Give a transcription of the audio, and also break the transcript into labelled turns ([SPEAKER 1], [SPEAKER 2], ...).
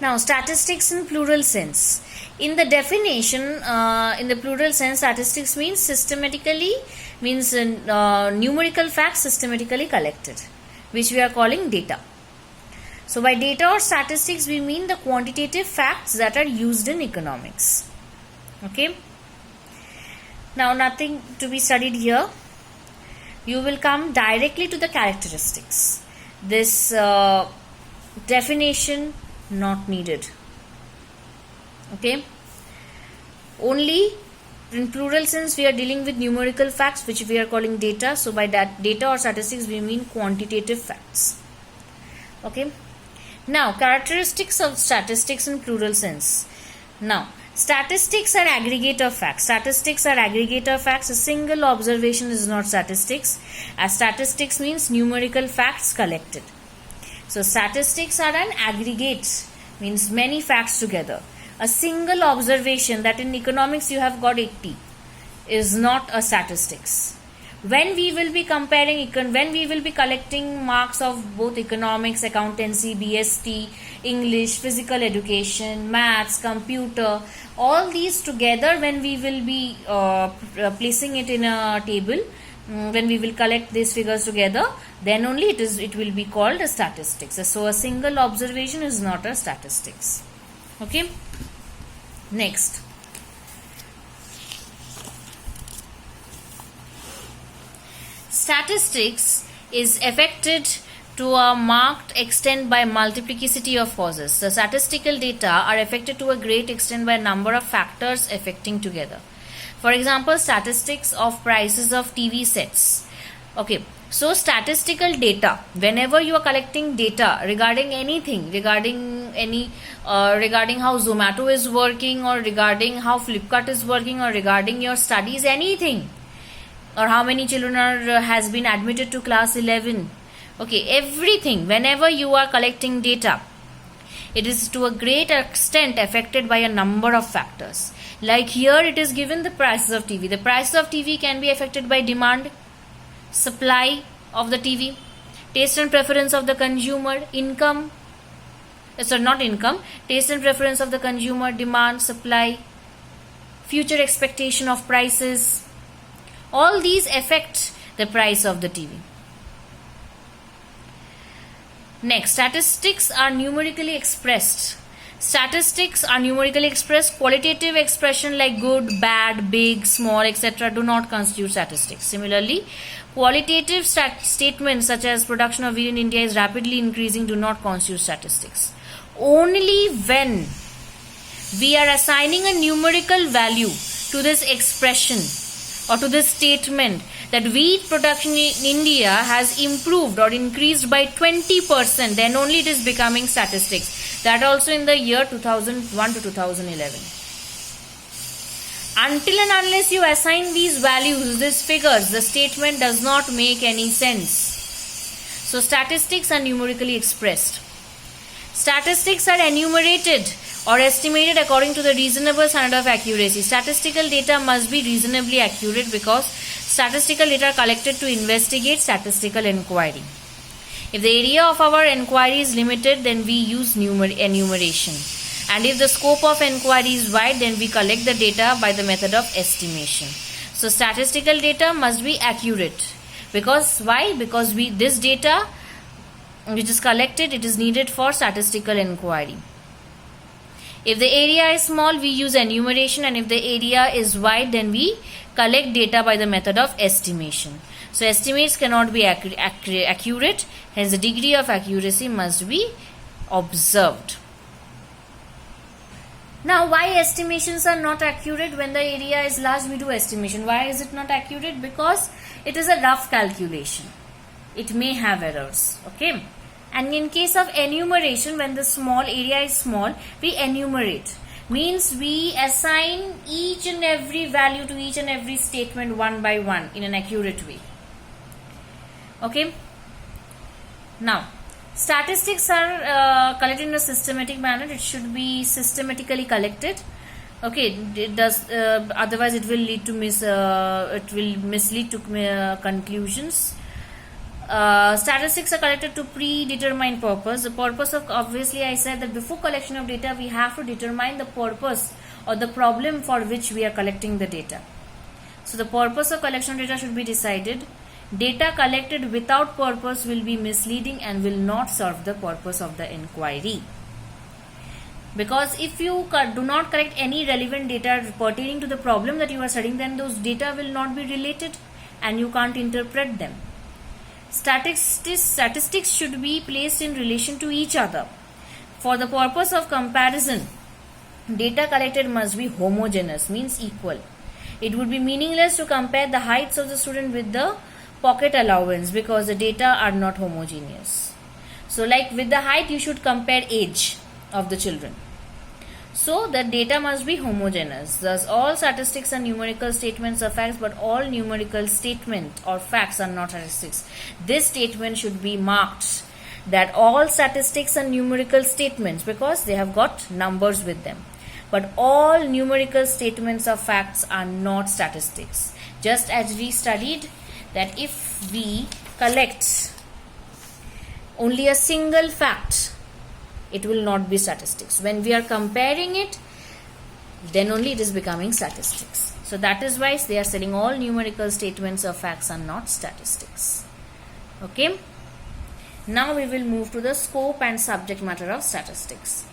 [SPEAKER 1] Now, statistics in plural sense. In the definition, in the plural sense, statistics means numerical facts systematically collected, which we are calling data. So, by data or statistics, we mean the quantitative facts that are used in economics. Okay. Now, nothing to be studied here. You will come directly to the characteristics. This definition not needed. Okay. Only in plural sense we are dealing with numerical facts, which we are calling data. So by that data or statistics we mean quantitative facts. Okay. Now, characteristics of statistics in plural sense. Now, statistics are aggregate of facts. Statistics are aggregate of facts. A single observation is not statistics, as statistics means numerical facts collected. So statistics are an aggregate, means many facts together. A single observation, that in economics you have got 80, is not a statistics. When we will be comparing, when we will be collecting marks of both economics, accountancy, BST, English, physical education, maths, computer, all these together, when we will be placing it in a table, when we will collect these figures together, then only it will be called a statistics. So a single observation is not a statistics. Okay. Next, statistics is affected to a marked extent by multiplicity of causes. The statistical data are affected to a great extent by a number of factors affecting together. For example, statistics of prices of TV sets. Okay, so statistical data, whenever you are collecting data regarding anything, regarding how Zomato is working, or regarding how Flipkart is working, or regarding your studies, anything, or how many children has been admitted to class 11. Okay, everything, whenever you are collecting data, it is to a great extent affected by a number of factors. Like here it is given the prices of TV. The prices of TV can be affected by demand, supply of the TV, taste and preference of the consumer, income, taste and preference of the consumer, demand, supply, future expectation of prices. All these affect the price of the TV. Next, statistics are numerically expressed. Statistics are numerically expressed. Qualitative expression like good, bad, big, small, etc. do not constitute statistics. Similarly, qualitative statements such as production of wheat in India is rapidly increasing do not constitute statistics. Only when we are assigning a numerical value to this expression or to this statement that wheat production in India has improved or increased by 20%, then only it is becoming statistics. That also in the year 2001 to 2011. Until and unless you assign these values, these figures, the statement does not make any sense. So statistics are numerically expressed. Statistics are enumerated or estimated according to the reasonable standard of accuracy. Statistical data must be reasonably accurate because statistical data are collected to investigate statistical inquiry. If the area of our inquiry is limited, then we use enumeration. And if the scope of inquiry is wide, then we collect the data by the method of estimation. So statistical data must be accurate. Because why? Because this data which is collected, it is needed for statistical inquiry. If the area is small, we use enumeration, and if the area is wide, then we collect data by the method of estimation. So estimates cannot be accurate, hence the degree of accuracy must be observed. Now, why estimations are not accurate? When the area is large, we do estimation. Why is it not accurate? Because it is a rough calculation. It may have errors. Okay. And in case of enumeration, when the small area is small, we enumerate. Means we assign each and every value to each and every statement one by one in an accurate way. Okay. Now, statistics are collected in a systematic manner. It should be systematically collected. Okay. It does. Otherwise, it will lead to mislead to conclusions. Statistics are collected to predetermined purpose. The purpose of, obviously I said that before collection of data we have to determine the purpose or the problem for which we are collecting the data. So the purpose of collection of data should be decided. Data collected without purpose will be misleading and will not serve the purpose of the inquiry. Because if you do not collect any relevant data pertaining to the problem that you are studying, then those data will not be related and you can't interpret them. Statistics should be placed in relation to each other. For the purpose of comparison, data collected must be homogeneous, means equal. It would be meaningless to compare the heights of the student with the pocket allowance because the data are not homogeneous. So like with the height, you should compare age of the children. So the data must be homogeneous. Thus all statistics are numerical statements of facts, but all numerical statement or facts are not statistics. This statement should be marked that all statistics are numerical statements because they have got numbers with them. But all numerical statements of facts are not statistics. Just as we studied that if we collect only a single fact, it will not be statistics. When we are comparing it, then only it is becoming statistics. So that is why they are saying all numerical statements of facts are not statistics. Okay. Now we will move to the scope and subject matter of statistics.